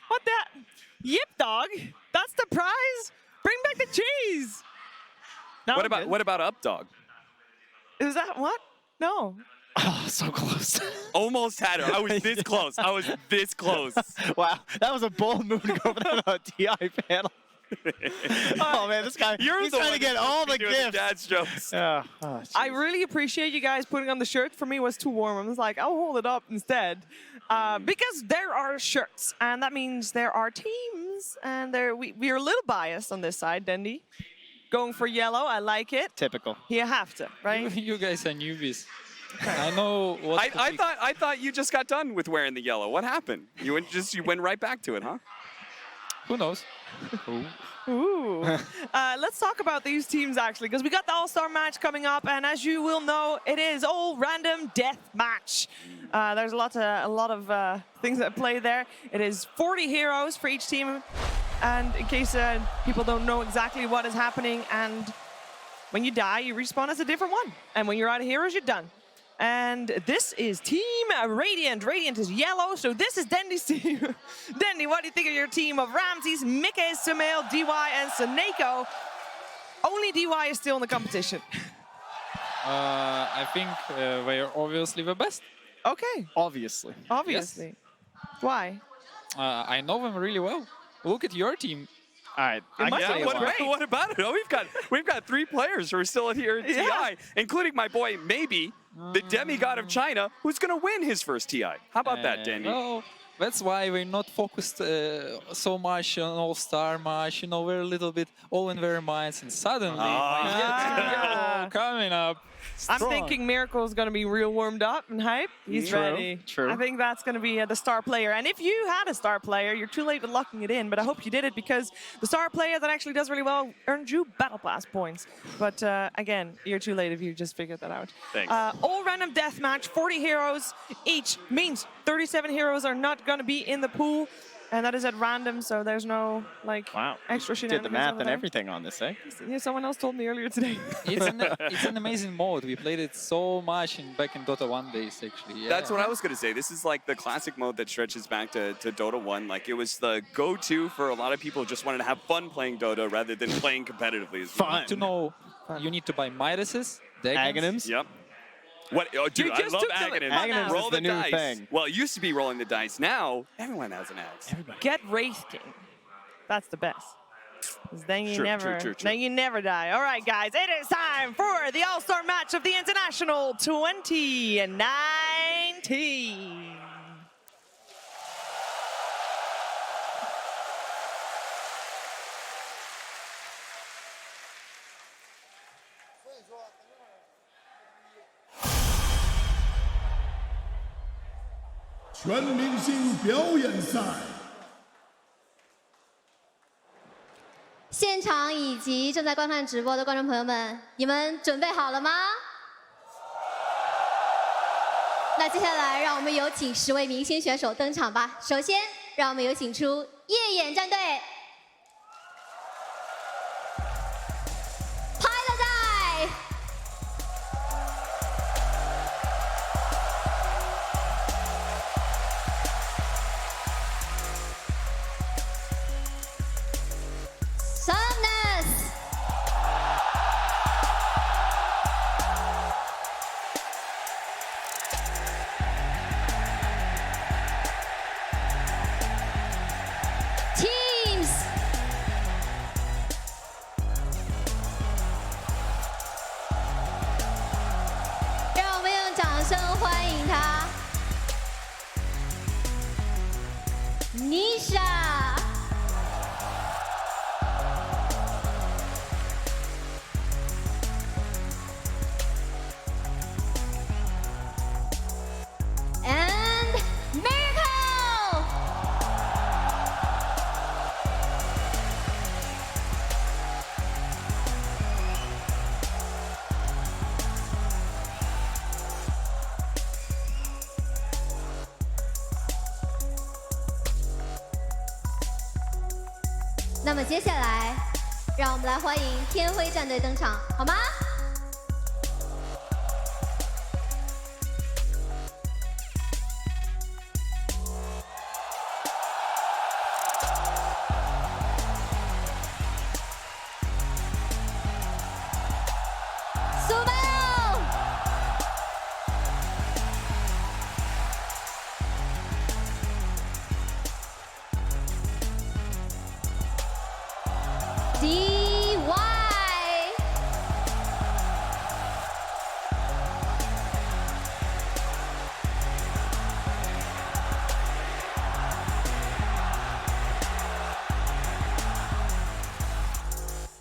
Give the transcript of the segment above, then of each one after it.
What that? Yip dog? That's the prize? Bring back the cheese. No, What about up dog? Is that what? No. Oh, so close. Almost had her. I was this close. I was this close. Wow, that was a bold move to go for that on a TI panel. Oh man, this guy, he's trying to get all the gifts. Dad's jokes. Oh, I really appreciate you guys putting on the shirt. For me, it was too warm. I was like, I'll hold it up instead. Because there are shirts, and that means there are teams, and we are a little biased on this side, Dendy. Going for yellow, I like it. Typical. You have to, right? You guys are newbies. I know what. I thought you just got done with wearing the yellow. What happened? You went right back to it, huh? Who knows? Ooh. Let's talk about these teams, actually, because we got the All Star Match coming up, and as you will know, it is all random death match. There's a lot of things that play there. It is 40 heroes for each team, and in case people don't know exactly what is happening, and when you die, you respawn as a different one, and when you're out of heroes, you're done. And this is Team Radiant. Radiant is yellow, so this is Dendy's team. Dendy, what do you think of your team of Ramses, Mickey, Sumail, DY, and Saneko? Only DY is still in the competition. I think they are obviously the best. Okay. Obviously. Obviously. Yes. Why? I know them really well. Look at your team. All right. What about it? Oh, we've got 3 players who are still here at TI, including my boy Maybe, the demigod of China, who's going to win his first TI. How about that, Danny? No, that's why we're not focused so much on All Star Match. You know, we're a little bit all in their minds, and suddenly coming up. I'm thinking Miracle is going to be real warmed up and hype. He's ready. True. I think that's going to be the star player. And if you had a star player, you're too late with locking it in, but I hope you did it because the star player that actually does really well earned you Battle Pass points. But again, you're too late if you just figured that out. Thanks. All random deathmatch, 40 heroes each, means 37 heroes are not going to be in the pool. And that is at random, so there's no extra shenanigans. Did the math and everything on this, eh? Yeah, someone else told me earlier today. It's an amazing mode. We played it so much back in Dota 1 days, actually. Yeah. That's what I was going to say. This is like the classic mode that stretches back to Dota 1. Like, it was the go-to for a lot of people who just wanted to have fun playing Dota rather than playing competitively. Fun. To know, you need to buy Midases, Aghanims. Yep. What? Oh, dude, I love Aghanims. Aghanims Roll is the new dice. thing. Well, it used to be rolling the dice. Now, everyone has an axe. Get Wraith King. That's the best. Then you True. then you never die. All right, guys, it is time for the All-Star Match of the International 2019. 全明星表演赛。现场以及正在观看直播的观众朋友们，你们准备好了吗？那接下来，让我们有请10位明星选手登场吧。首先，让我们有请出夜眼战队。 那么接下来，让我们来欢迎天辉战队登场，好吗？ DY。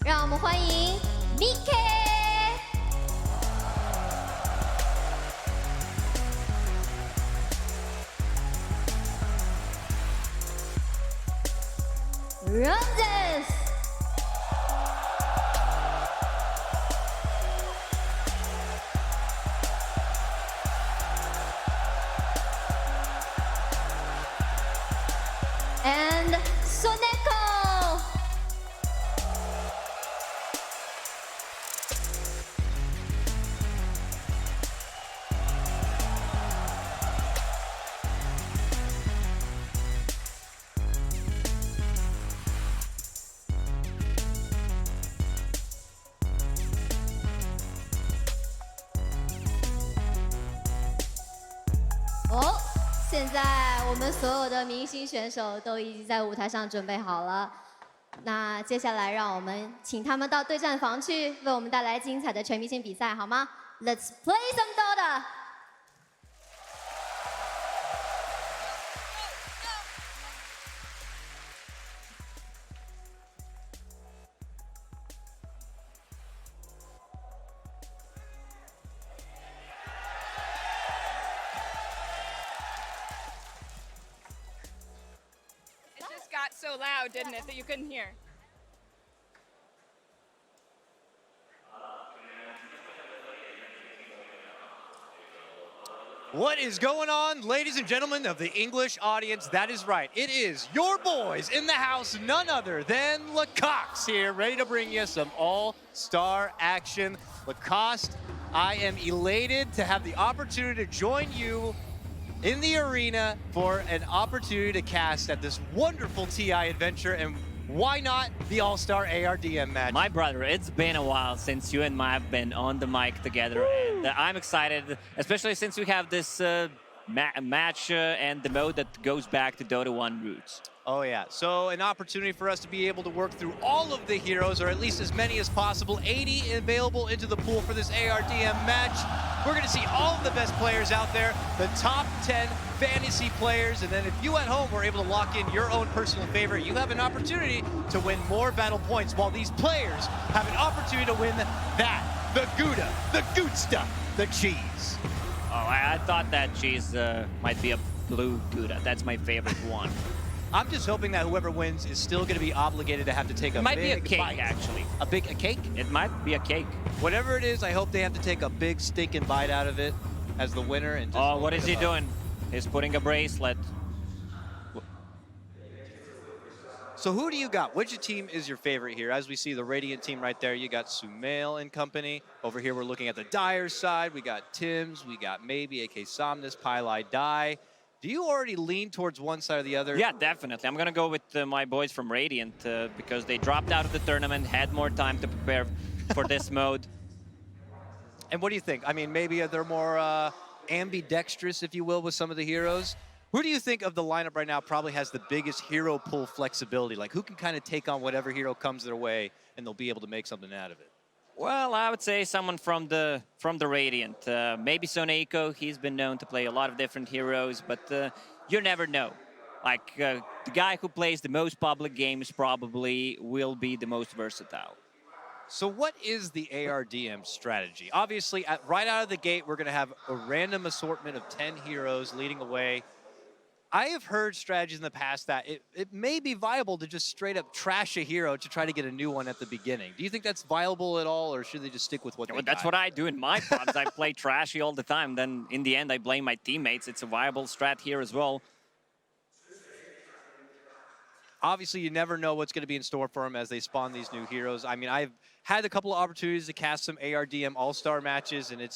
让我们欢迎 Nikkei。Ramses。And Soneko。哦，现在我们所有的明星选手都已经在舞台上准备好了。那接下来让我们请他们到对战房去，为我们带来精彩的全明星比赛，好吗 ？Let's play some Dota。It just got so loud, didn't it, that you couldn't hear? What is going on, ladies and gentlemen of the English audience? That is right. It is your boys in the house, none other than Lacoste here, ready to bring you some all-star action. Lacoste, I am elated to have the opportunity to join you in the arena for an opportunity to cast at this wonderful TI adventure, and why not the All-Star ARDM match? My brother, it's been a while since you and I have been on the mic together, and I'm excited, especially since we have this match and the mode that goes back to Dota 1 roots. Oh yeah, so an opportunity for us to be able to work through all of the heroes, or at least as many as possible. 80 available into the pool for this ARDM match. We're gonna see all of the best players out there, the top 10 fantasy players, and then if you at home were able to lock in your own personal favorite, you have an opportunity to win more battle points, while these players have an opportunity to win that, the Gouda, the Gootsta, the cheese. Oh, I thought that cheese might be a blue Gouda. That's my favorite one. I'm just hoping that whoever wins is still going to be obligated to have to take a It might big be a cake, bite. actually. A cake? It might be a cake. Whatever it is, I hope they have to take a big stinking bite out of it as the winner. And just Oh, what is he doing? He's putting a bracelet. So who do you got? Which team is your favorite here? As we see the Radiant team right there, you got Sumail and company. Over here, we're looking at the Dire side. We got Tim's, we got maybe AK Somnus, Pylai Dai. Do you already lean towards one side or the other? Yeah, definitely. I'm going to go with my boys from Radiant because they dropped out of the tournament, had more time to prepare for this mode. And what do you think? I mean, maybe they're more ambidextrous, if you will, with some of the heroes. Who do you think of the lineup right now probably has the biggest hero pool flexibility? Like, who can kind of take on whatever hero comes their way and they'll be able to make something out of it? Well, I would say someone from the Radiant. Maybe Soneko. He's been known to play a lot of different heroes, but you never know. Like, the guy who plays the most public games probably will be the most versatile. So what is the ARDM strategy? Obviously, right out of the gate, we're going to have a random assortment of 10 heroes leading away. I have heard strategies in the past that it may be viable to just straight up trash a hero to try to get a new one at the beginning. Do you think that's viable at all, or should they just stick with what they That's got? what I do in my pods. I play trashy all the time. Then in the end, I blame my teammates. It's a viable strat here as well. Obviously, you never know what's going to be in store for them as they spawn these new heroes. I mean, I've had a couple of opportunities to cast some ARDM All-Star matches, and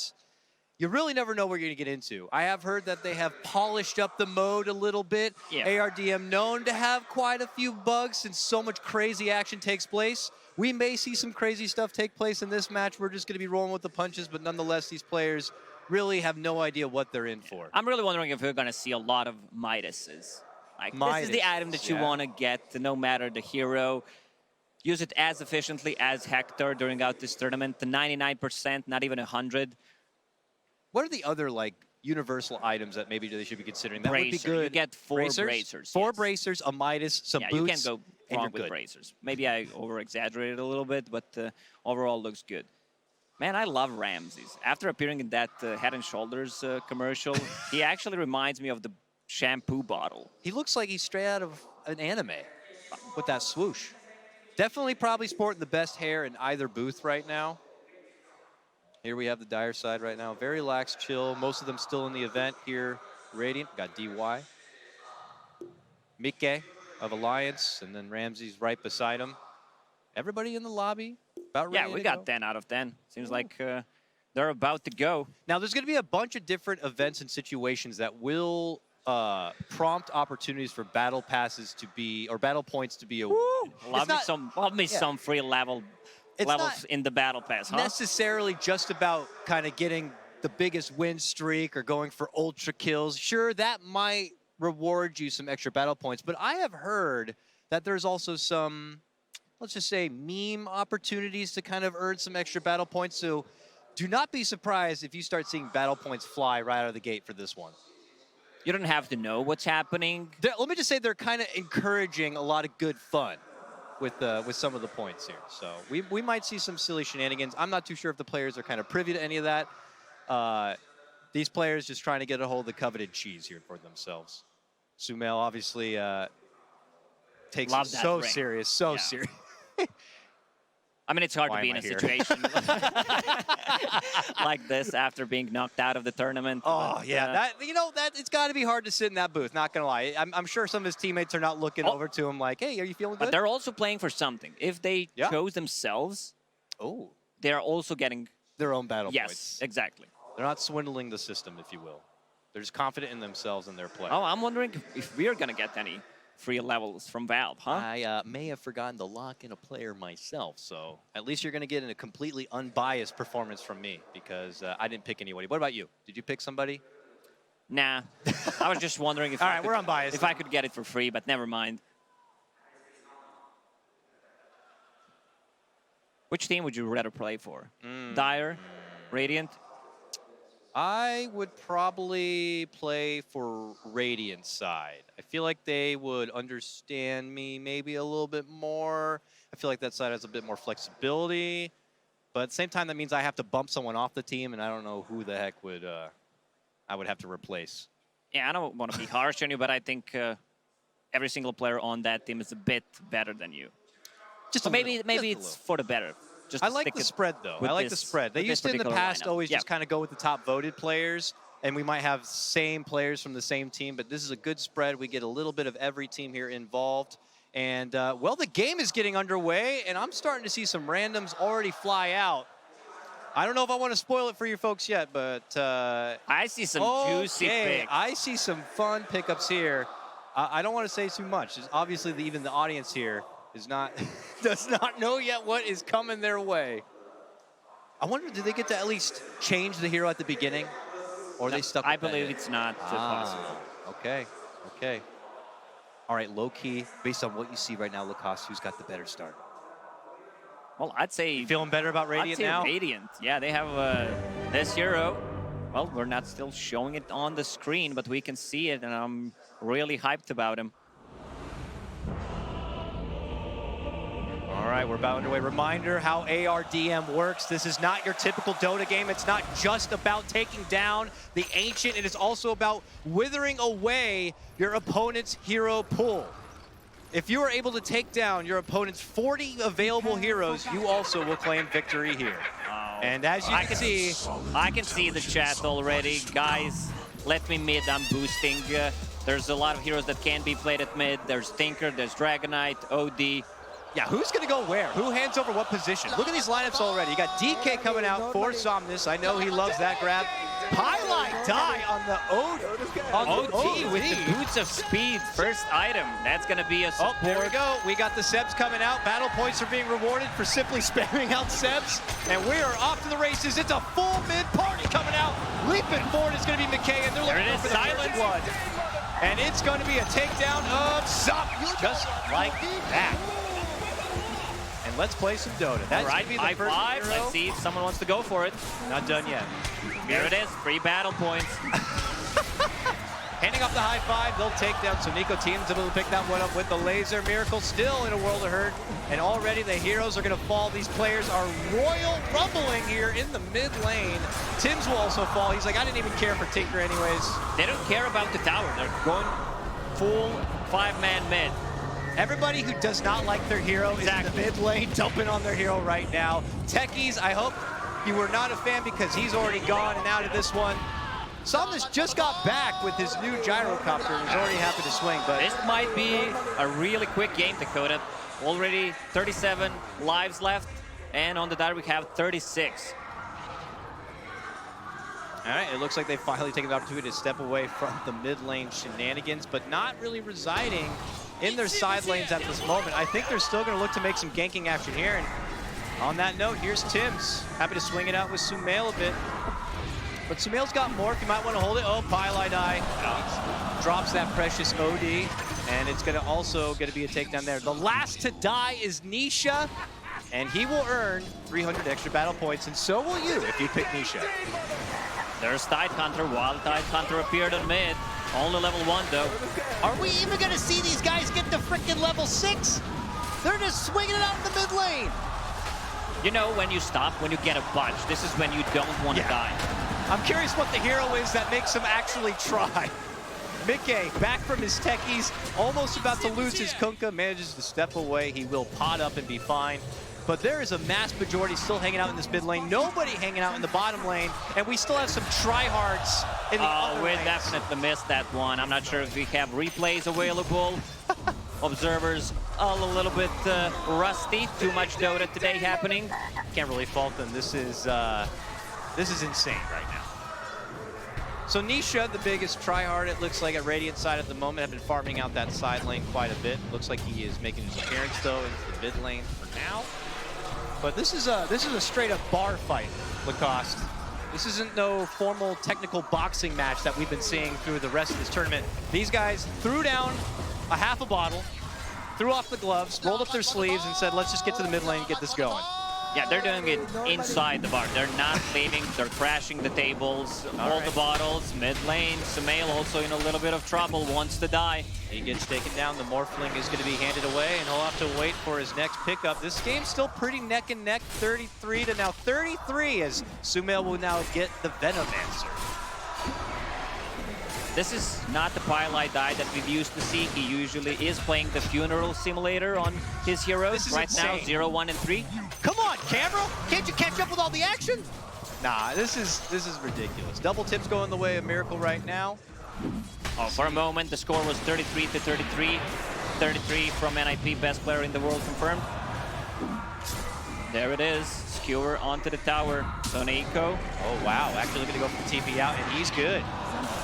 you really never know what you're going to get into. I have heard that they have polished up the mode a little bit. Yeah. ARDM known to have quite a few bugs since so much crazy action takes place. We may see some crazy stuff take place in this match. We're just going to be rolling with the punches, but nonetheless, these players really have no idea what they're in for. I'm really wondering if we're going to see a lot of Midases. Like, this is the item that you want to get, no matter the hero. use it as efficiently as Hector during out this tournament. The 99%, not even 100. What are the other like universal items that maybe they should be considering? That Bracer. would be good. You get 4 bracers. Four yes. bracers, a Midas, some Yeah, boots. you can't go and wrong you're with good. bracers. Maybe I over-exaggerated a little bit, but overall looks good. Man, I love Ramses. After appearing in that Head and Shoulders commercial, he actually reminds me of the shampoo bottle. He looks like he's straight out of an anime with that swoosh. Definitely probably sporting the best hair in either booth right now. Here we have the Dire side right now. Very lax, chill. Most of them still in the event here. Radiant, got DY. Mike of Alliance, and then Ramses right beside him. Everybody in the lobby about ready Yeah, we to got go. 10 out of 10. Seems like they're about to go. Now, there's going to be a bunch of different events and situations that will prompt opportunities for battle passes to be, or battle points to be awarded. Love me some free levels not in the battle pass, huh? necessarily just about kind of getting the biggest win streak or going for ultra kills. Sure, that might reward you some extra battle points, but I have heard that there's also some, let's just say, meme opportunities to kind of earn some extra battle points. So do not be surprised if you start seeing battle points fly right out of the gate for this one. You don't have to know what's happening. Let me just say they're kind of encouraging a lot of good fun with some of the points here. So we might see some silly shenanigans. I'm not too sure if the players are kind of privy to any of that. These players just trying to get a hold of the coveted cheese here for themselves. Sumail obviously takes it so serious, serious. I mean, it's hard Why to be am in I a here? situation like this after being knocked out of the tournament. Oh, but, yeah, that it's got to be hard to sit in that booth, not going to lie. I'm sure some of his teammates are not looking over to him like, hey, are you feeling good? But they're also playing for something. If they chose themselves, they're also getting their own battle yes, points. exactly. They're not swindling the system, if you will. They're just confident in themselves and their play. Oh, I'm wondering if we're going to get any free levels from Valve, huh? I may have forgotten to lock in a player myself, so at least you're going to get a completely unbiased performance from me because I didn't pick anybody. What about you? Did you pick somebody? Nah. I was just wondering if, we're unbiased. If I could get it for free, but never mind. Which team would you rather play for? Dire? Radiant? I would probably play for Radiant side. I feel like they would understand me maybe a little bit more. I feel like that side has a bit more flexibility. But at the same time, that means I have to bump someone off the team, and I don't know who the heck would I would have to replace. Yeah, I don't want to be harsh on you, but I think every single player on that team is a bit better than you. Just maybe it's for the better. Just I like the spread, though. I like the spread. They used to, in the past, always just kind of go with the top voted players, and we might have same players from the same team, but this is a good spread. We get a little bit of every team here involved. And, well, the game is getting underway, and I'm starting to see some randoms already fly out. I don't know if I want to spoil it for you folks yet, but... I see some juicy picks. I see some fun pickups here. I don't want to say too much. There's obviously, even the audience here is not does not know yet what is coming their way. I wonder, do they get to at least change the hero at the beginning? Or are they stuck with I believe it's not possible. Okay, okay. All right, low-key, based on what you see right now, Lacoste, who's got the better start? Well, I'd say... You feeling better about Radiant now? Radiant. Yeah, they have this hero. Well, we're not still showing it on the screen, but we can see it, and I'm really hyped about him. All right, we're about underway. Reminder how ARDM works. This is not your typical Dota game. It's not just about taking down the Ancient. It is also about withering away your opponent's hero pool. If you are able to take down your opponent's 40 available heroes, you also will claim victory here. And as you can see... I can see the chat already. Guys, let me mid. I'm boosting. There's a lot of heroes that can be played at mid. There's Tinker, there's Dragonite, OD. Yeah, who's going to go where? Who hands over what position? Look at these lineups already. You got DK coming out for Somnus. I know he loves that grab. Highlight die on the OT with the Boots of Speed. First item. That's going to be a support. Oh, there we go. We got the Sebs coming out. Battle points are being rewarded for simply spamming out Sebs. And we are off to the races. It's a full mid party coming out. Leaping forward is going to be McKay, and they're looking for the silent one. And it's going to be a takedown of Somnus, just like that. let's play some Dota. That's All right, gonna be the high first five. hero. Let's see if someone wants to go for it. Not done yet. Here it is, free battle points. Handing off the high five, they'll take down. So Nico Team's able to pick that one up with the laser. Miracle still in a world of hurt. And already the heroes are going to fall. These players are royal rumbling here in the mid lane. Tims will also fall. He's like, I didn't even care for Tinker anyways. They don't care about the tower. They're going full 5-man mid. Everybody who does not like their hero is in the mid lane, dumping on their hero right now. Techies, I hope you were not a fan because he's already gone and out of this one. Somnus just got back with his new gyrocopter and is already happy to swing, but This might be a really quick game, Dakota. Already 37 lives left, and on the dot we have 36. all right, it looks like they've finally taken the opportunity to step away from the mid lane shenanigans, but not really residing in their side lanes at this moment. I think they're still going to look to make some ganking action here. And on that note, here's Tims. Happy to swing it out with Sumail a bit. But Sumail's got Morph. You might want to hold it. Oh, Pylai die. Drops that precious OD. And it's going to also going to be a takedown there. The last to die is Nisha. And he will earn 300 extra battle points. And so will you if you pick Nisha. There's Tide Hunter. Wild Tide Hunter appeared on mid. Only level 1 though. Are we even going to see these guys get to freaking level 6? They're just swinging it out in the mid lane. You know, when you stop, when you get a bunch, this is when you don't want to die. I'm curious what the hero is that makes him actually try. Mickey, back from his techies, almost about to lose his Kunkka, manages to step away. He will pot up and be fine. But there is a mass majority still hanging out in this mid lane. Nobody hanging out in the bottom lane. And we still have some tryhards in the other We lanes. definitely missed that one. I'm not sure if we have replays available. Observers all a little bit rusty. Too much Dota today happening. Can't really fault them. This is insane right now. So Nisha, the biggest tryhard, it looks like at Radiant side at the moment, have been farming out that side lane quite a bit. Looks like he is making his appearance though into the mid lane for now. But this is a straight up bar fight, Lacoste. This isn't no formal technical boxing match that we've been seeing through the rest of this tournament. These guys threw down a half a bottle, threw off the gloves, rolled up their sleeves, and said, let's just get to the mid lane and get this going. Yeah, they're doing it inside the bar. They're not leaving. They're crashing the tables, all the bottles, mid lane. Sumail also in a little bit of trouble, wants to die. He gets taken down. The Morphling is going to be handed away, and he'll have to wait for his next pickup. This game's still pretty neck and neck, 33 to now 33, as Sumail will now get the Venomancer. This is not the Pylai die that we've used to see. He usually is playing the funeral simulator on his heroes. This is right insane. now, 0, 1, and 3. Come on, camera! Can't you catch up with all the action? Nah, this is ridiculous. Double tips going the way of Miracle right now. Oh, for a moment, the score was 33 to 33. 33 from NIP, best player in the world confirmed. There it is. Skewer onto the tower. Soneiko. Oh, wow. Actually going to go for the TP out, and he's good.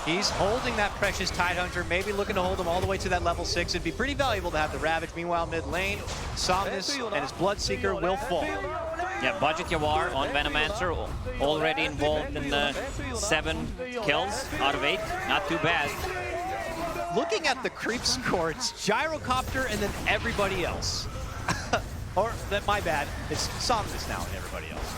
He's holding that precious Tide Hunter, maybe looking to hold him all the way to that level 6. It'd be pretty valuable to have the Ravage. Meanwhile, mid lane, Somnus and his Bloodseeker will fall. Yeah, Budget Yawar on Venomancer, already involved in 7 kills out of 8. Not too bad. Looking at the creep score, it's Gyrocopter and then everybody else. Or, my bad, it's Somnus now and everybody else.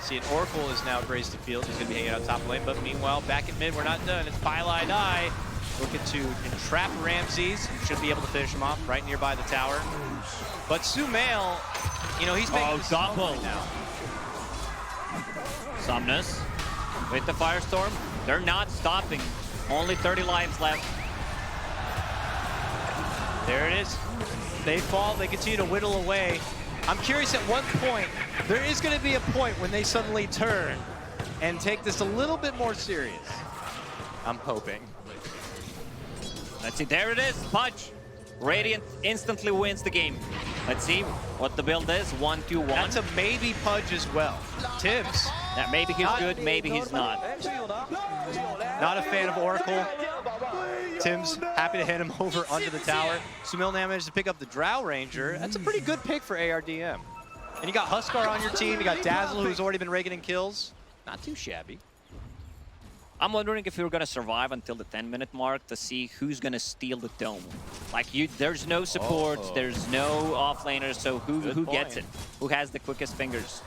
See, an Oracle is now grazed the field. He's going to be hanging out top lane, but meanwhile, back at mid, we're not done. It's Pylai Die looking to entrap Ramses. Should be able to finish him off right nearby the tower. But Sumail, you know, he's making this double right now. Somnus with the Firestorm. They're not stopping. Only 30 lives left. There it is. They fall, they continue to whittle away. I'm curious at what point, there is going to be a point when they suddenly turn and take this a little bit more serious. I'm hoping. Let's see, there it is, Pudge. Radiant instantly wins the game. Let's see what the build is, 1-2-1. That's a maybe Pudge as well. Tibbs. Yeah, maybe he's good, maybe he's not. Not a fan of Oracle. Tim's happy to hand him over under the tower. Sumail now managed to pick up the Drow Ranger. That's a pretty good pick for ARDM. And you got Huskar on your team. You got Dazzle, who's already been raking in kills. Not too shabby. I'm wondering if we're gonna survive until the 10-minute mark to see who's gonna steal the dome. Like, there's no support, there's no offlaners, so who gets it? Who has the quickest fingers?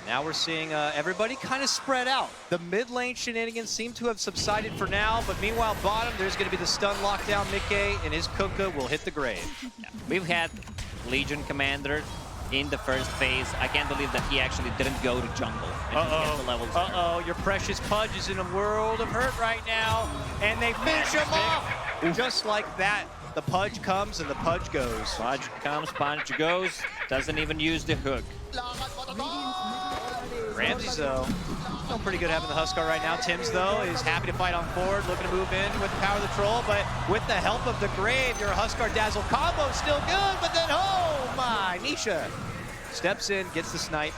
Now we're seeing everybody kind of spread out. The mid lane shenanigans seem to have subsided for now, but meanwhile, bottom, there's going to be the stun lockdown. Mickey and his Kuka will hit the grave. Yeah. We've had Legion Commander in the first phase. I can't believe that he actually didn't go to jungle and get the levels. Your precious Pudge is in a world of hurt right now, and they finish him off. Just like that, the Pudge comes and the Pudge goes. Pudge comes, Pudge goes, doesn't even use the hook. Ramsey's though, feeling pretty good having the Huskar right now. Tim's though is happy to fight on forward, looking to move in with the power of the troll, but with the help of the Grave, your Huskar Dazzle combo is still good, but then oh my, Nisha steps in, gets the snipe.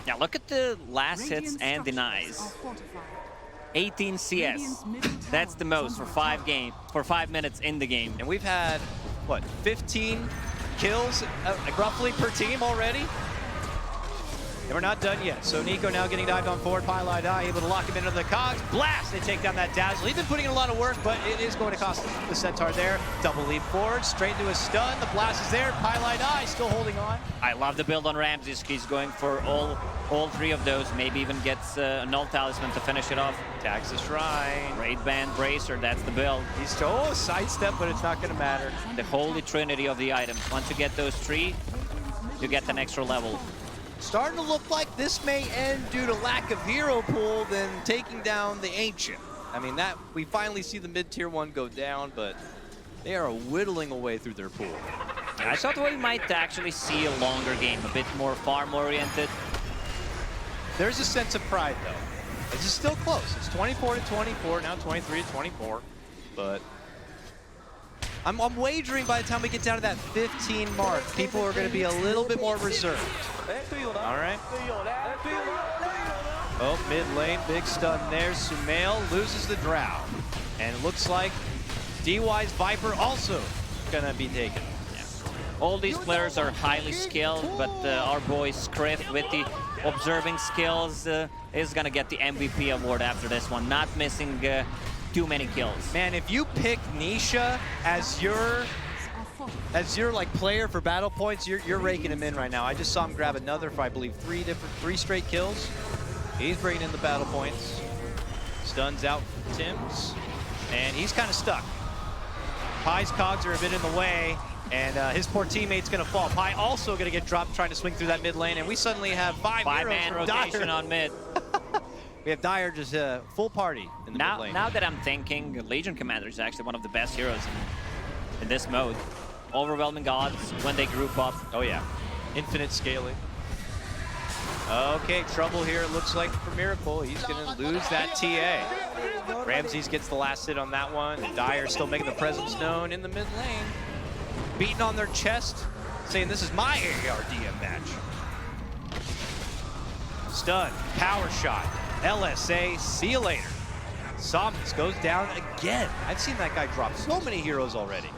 Yeah, look at the last hits and denies. 18 CS. That's the most for 5 minutes in the game. And we've had, what, 15 kills roughly per team already? And we're not done yet. So Nico now getting dived on forward. Pylai able to lock him into the cogs. Blast! They take down that Dazzle. He's been putting in a lot of work, but it is going to cost the Centaur there. Double leap forward, straight into a stun. The blast is there. Pylai still holding on. I love the build on Ramses. He's going for all three of those. Maybe even gets a null talisman to finish it off. Tags the shrine. Raid Band Bracer, that's the build. He's sidestep, but it's not going to matter. The holy trinity of the items. Once you get those three, you get an extra level. Starting to look like this may end due to lack of hero pool than taking down the Ancient. I mean, that we finally see the mid-tier one go down, but they are whittling away through their pool. I thought we might actually see a longer game, a bit more farm-oriented. There's a sense of pride, though. This is still close. It's 24-24, now 23-24, but I'm wagering by the time we get down to that 15 mark, people are going to be a little bit more reserved. All right. Oh, mid lane, big stun there. Sumail loses the Drow. And it looks like DY's Viper also going to be taken. Yeah. All these players are highly skilled, but our boy Scriff with the observing skills is going to get the MVP award after this one. Not missing too many kills. Man, if you pick Nisha as your like player for battle points, you're raking him in right now. I just saw him grab another for I believe three straight kills. He's bringing in the battle points. Stuns out Tim's, and he's kind of stuck. Pie's cogs are a bit in the way, and his poor teammate's gonna fall. Pie also gonna get dropped trying to swing through that mid lane, and we suddenly have five-man rotation on mid. We have Dyer just full party in the mid lane. Now that I'm thinking, Legion Commander is actually one of the best heroes in this mode. Overwhelming odds when they group up. Oh yeah, infinite scaling. Okay, trouble here it looks like for Miracle. He's gonna lose that TA. Ramses gets the last hit on that one. Dyer still making the presence known in the mid lane. Beating on their chest, saying this is my ARDM match. Stun, power shot. LSA, see you later. Somnus goes down again. I've seen that guy drop so many heroes already.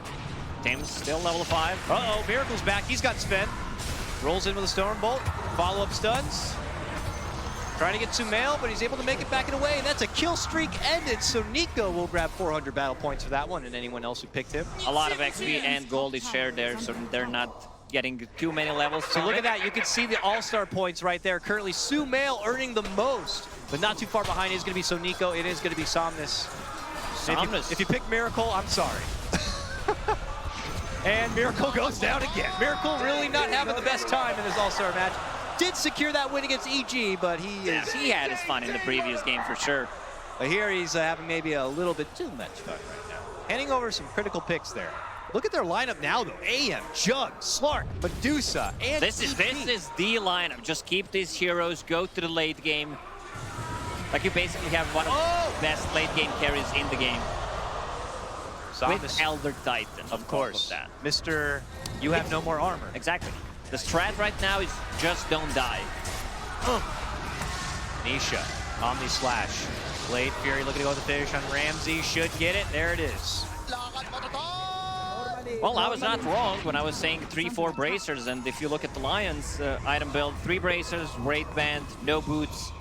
Tim's still level 5. Uh-oh, Miracle's back. He's got Sven. Rolls in with a Stormbolt. Follow-up stuns. Trying to get Sumail, but he's able to make it back and away. And that's a kill streak ended, so Nico will grab 400 battle points for that one, and anyone else who picked him. A lot of XP and gold is shared there, so they're not getting too many levels. So look at that. You can see the all-star points right there. Currently, Sumail earning the most, but not too far behind is going to be So Nico. It is going to be Somnus. If you pick Miracle, I'm sorry. And Miracle goes down again. Miracle really not having the best time in this all-star match. Did secure that win against EG, but he had his fun in the previous game for sure. But here he's having maybe a little bit too much fun right now. Handing over some critical picks there. Look at their lineup now, though. AM, Jug, Slark, Medusa, and this is the lineup. Just keep these heroes, go to the late game. Like you basically have one of the best late game carries in the game. With Elder Titan, of course. That. Mr. You have no more armor. Exactly. The strat right now is just don't die. Nisha, Omni Slash. Blade Fury looking to go with the finish on Ramsey. Should get it. There it is. Well, I was not wrong when I was saying 3-4 bracers, and if you look at the Lions item build, 3 bracers, Wraith Band, no boots.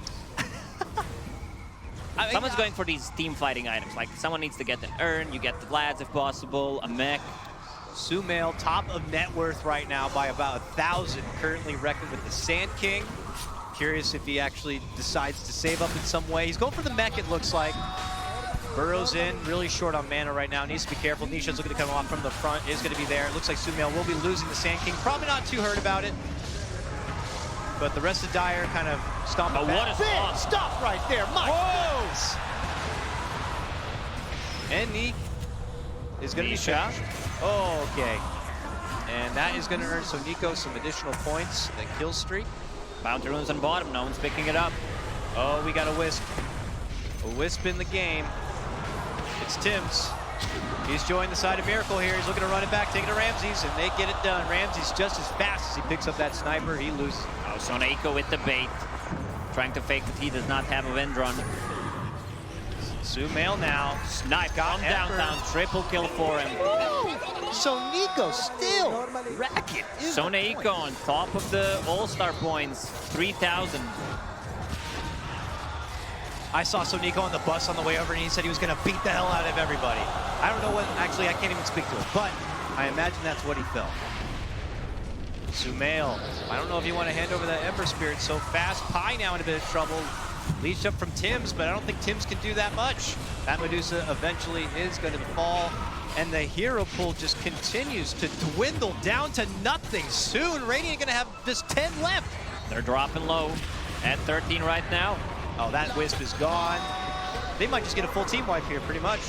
Someone's going for these team fighting items. Like, someone needs to get an urn, you get the Vlads if possible, a mech. Sumail, top of net worth right now by about 1,000, currently reckoned with the Sand King. Curious if he actually decides to save up in some way. He's going for the mech, it looks like. Burrows in, really short on mana right now. Needs to be careful. Nisha's looking to come off from the front, is going to be there. It looks like Sumail will be losing the Sand King. Probably not too hurt about it. But the rest of Dire kind of stomping back. Big stop right there, my goodness! And Neek is going to be shot. Oh, okay. And that is going to earn Nico some additional points. The kill streak. Bounty runes on bottom, no one's picking it up. Oh, we got a Wisp. A Wisp in the game. It's Tims. He's joined the side of Miracle here. He's looking to run it back, take it to Ramses, and they get it done. Ramses just as fast as he picks up that sniper, he loses. Oh, Soneiko with the bait. Trying to fake that he does not have a wind run. Sumail now. Snipe from downtown, triple kill for him. So Nico still racket. Soneiko on top of the All-Star points, 3,000. I saw Sonico on the bus on the way over, and he said he was going to beat the hell out of everybody. I don't know what, actually, I can't even speak to it, but I imagine that's what he felt. Sumail, I don't know if you want to hand over that Ember Spirit so fast. Pi now in a bit of trouble. Leashed up from Tims, but I don't think Tims can do that much. That Medusa eventually is going to fall, and the hero pool just continues to dwindle down to nothing. Soon, Radiant going to have just 10 left. They're dropping low at 13 right now. Oh, that Wisp is gone. They might just get a full team wipe here, pretty much.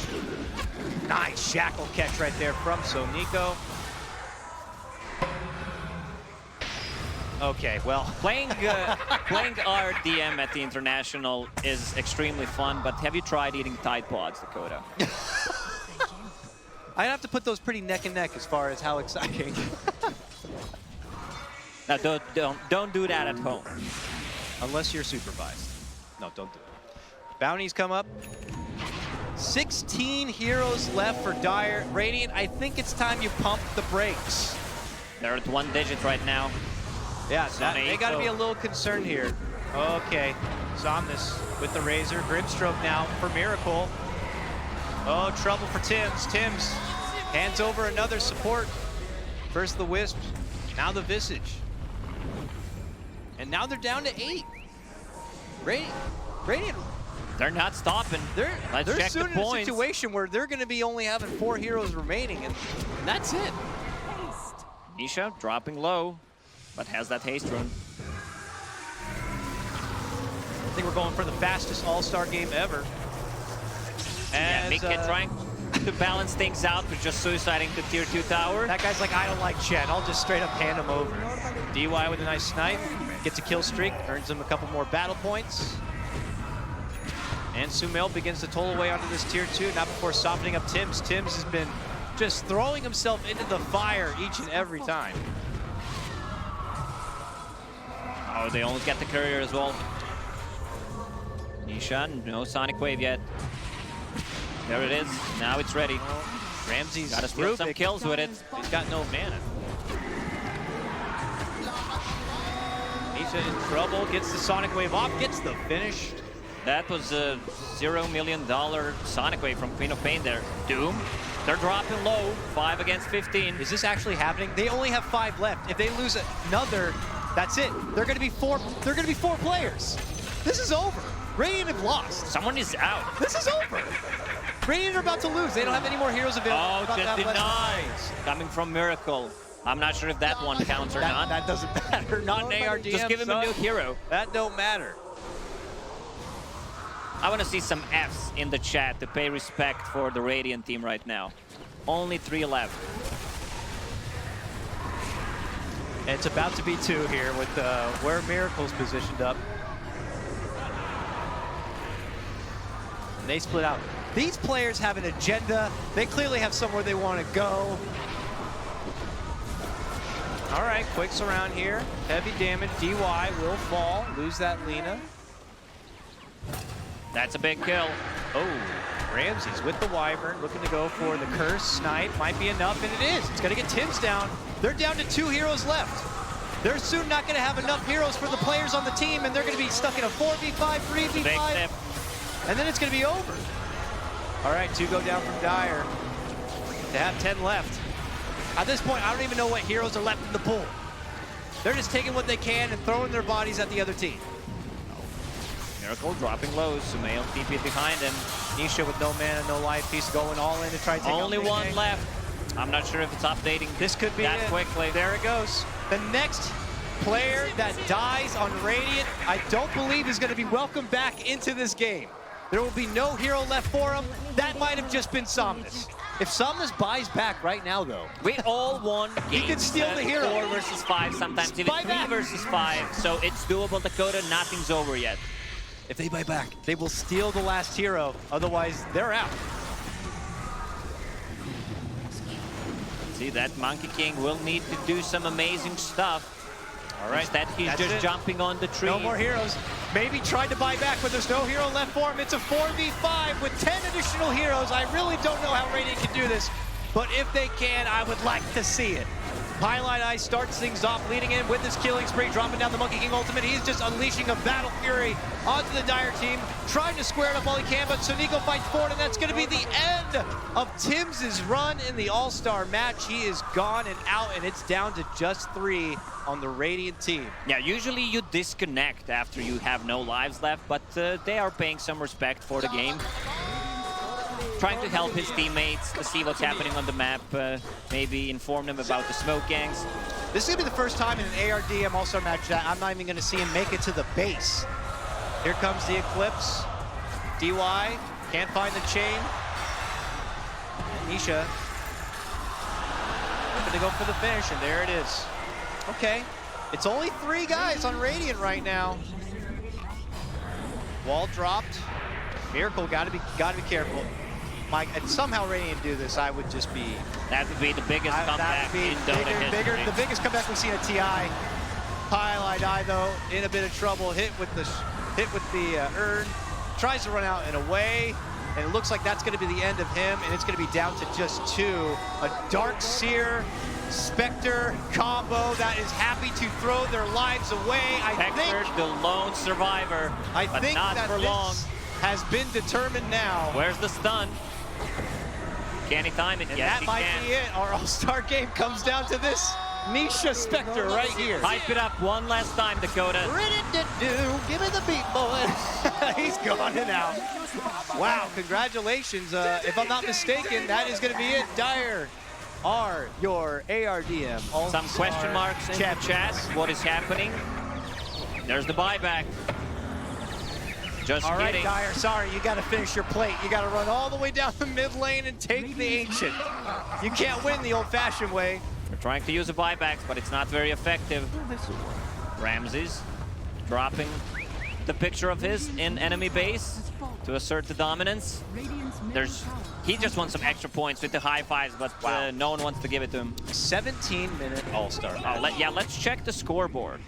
Nice shackle catch right there from Sonico. Okay, well. Playing ARDM at the International is extremely fun, but have you tried eating Tide Pods, Dakota? I'd have to put those pretty neck and neck as far as how exciting. Now, don't do that at home. Unless you're supervised. No, don't do it. Bounties come up. 16 heroes left for Dire. Radiant, I think it's time you pump the brakes. They're at 1 digit right now. Yeah, they got to be a little concerned here. Okay, Somnus with the Razor. Grimstroke now for Miracle. Oh, trouble for Tims. Tims hands over another support. First the Wisp, now the Visage. And now they're down to 8. Radiant. They're not stopping. They're check soon the in a points. situation where they're going to be only having 4 heroes remaining, and that's it. Nisha dropping low, but has that haste rune. I think we're going for the fastest All-Star game ever. And Mika trying to balance things out with just suiciding the tier 2 tower. That guy's like, I don't like Chen. I'll just straight up hand him over. DY with a nice snipe. Gets a kill streak, earns him a couple more battle points. And Sumail begins to toll away onto this tier 2, not before softening up Tims. Tims has been just throwing himself into the fire each and every time. Oh, they almost get the courier as well. Nisha, no Sonic Wave yet. There it is. Now it's ready. Ramses got to steal some kills with it. He's got no mana. Nisha in trouble, gets the Sonic Wave off, gets the finish. That was a $0 million Sonic Wave from Queen of Pain there. Doom, they're dropping low, 5 against 15. Is this actually happening? They only have 5 left. If they lose another, that's it. They're gonna be 4 players. This is over. Radiant have lost. Someone is out. This is over. Radiant are about to lose. They don't have any more heroes available. Oh, the denies coming from Miracle. I'm not sure if that one counts or not. That doesn't matter. Not an ARDM. Just give him a new hero. That don't matter. I want to see some Fs in the chat to pay respect for the Radiant team right now. Only 3 left. It's about to be 2 here with where Miracle's positioned up. And they split out. These players have an agenda. They clearly have somewhere they want to go. All right, quicks around here. Heavy damage. DY will fall. Lose that Lina. That's a big kill. Oh, Ramsey's with the Wyvern, looking to go for the Curse. Snipe might be enough, and it is. It's going to get Tim's down. They're down to 2 heroes left. They're soon not going to have enough heroes for the players on the team, and they're going to be stuck in a 4v5, 3v5, and then it's going to be over. All right, 2 go down from Dire. They have 10 left. At this point, I don't even know what heroes are left in the pool. They're just taking what they can and throwing their bodies at the other team. Miracle dropping lows, Sumail TP behind him. Nisha with no mana, no life piece, going all in to try to take Only out one Big left. I'm not sure if it's updating This could be that it. quickly. There it goes. The next player that dies on Radiant, I don't believe is going to be welcomed back into this game. There will be no hero left for him. That might have just been Somnus. If Somnus buys back right now, though, We all won games. He could steal the hero. 4 versus 5, sometimes even Buy 3 back. versus 5. So it's doable, Dakota. Nothing's over yet. if they buy back, they will steal the last hero. Otherwise, they're out. See, that Monkey King will need to do some amazing stuff. All right, Instead, he's that's just it. jumping on the tree. No more heroes. Maybe tried to buy back, but there's no hero left for him. It's a 4v5 with 10 additional heroes. I really don't know how Radiant can do this, but if they can, I would like to see it. Highlight Eye starts things off, leading in with his killing spree, dropping down the Monkey King ultimate. He's just unleashing a battle fury onto the Dire team, trying to square it up while he can, but Sonico fights forward, and that's going to be the end of Tim's run in the All-Star match. He is gone and out, and it's down to just 3 on the Radiant team. Yeah, usually you disconnect after you have no lives left, but they are paying some respect for the game. Trying to help his teammates to see what's happening on the map, maybe inform them about the smoke gangs. This is going to be the first time in an ARDM All-Star match that I'm not even going to see him make it to the base. Here comes the Eclipse. DY can't find the chain. And Nisha looking to go for the finish, and there it is. Okay, it's only 3 guys on Radiant right now. Wall dropped. Miracle, gotta be careful. Mike, and somehow Radiant do this, I would just be... That would be the biggest that comeback would be in Dota history. the biggest comeback we've seen at TI. Highlight Eye though, in a bit of trouble, hit with the urn, tries to run out and away, and it looks like that's going to be the end of him, and it's going to be down to just 2. A Dark Seer Spectre combo that is happy to throw their lives away. I think the lone survivor, but not that for long. this has been determined now. Where's the stun? Can he time it? And Yes, that he might can. be it. Our All-Star game comes down to this Nisha Spectre right here. Hype it up one last time, Dakota. Give me the beat, boy. He's gone and out. Wow, congratulations. If I'm not mistaken, that is going to be it. Dire are your ARDM All-Star Some question marks in the chat. What is happening? There's the buyback. Just All right, kidding. Dire, sorry, you got to finish your plate. You got to run all the way down the mid lane and take the Ancient. You can't win the old-fashioned way. We're trying to use a buyback, but it's not very effective. Ramses dropping the picture of his in enemy base to assert the dominance. He just wants some extra points with the high fives, but no one wants to give it to him. 17-minute All-Star. Let's check the scoreboard.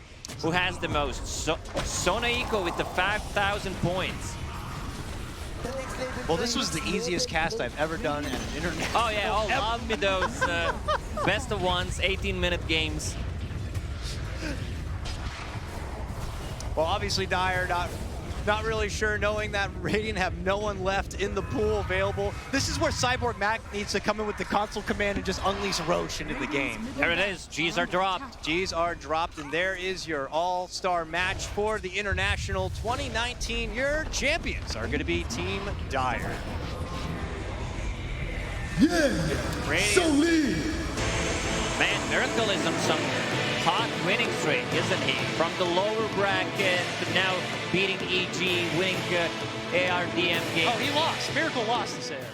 Who has the most? Sonaiko with the 5,000 points. Well, this was the easiest cast I've ever done at an internet. Oh yeah, love me those best of ones, 18-minute games. Well, obviously Dire not really sure, knowing that Radiant have no one left in the pool available. This is where Cyborg Mac needs to come in with the console command and just unleash Roche into the game. There it is. G's are dropped. G's are dropped, and there is your all-star match for the International 2019. Your champions are going to be Team Dire. Yeah, Radiant. so lead. Man, Miracle is on some hot winning streak, isn't he? From the lower bracket to now beating EG, winning ARDM game. Oh, he lost. Miracle lost this air.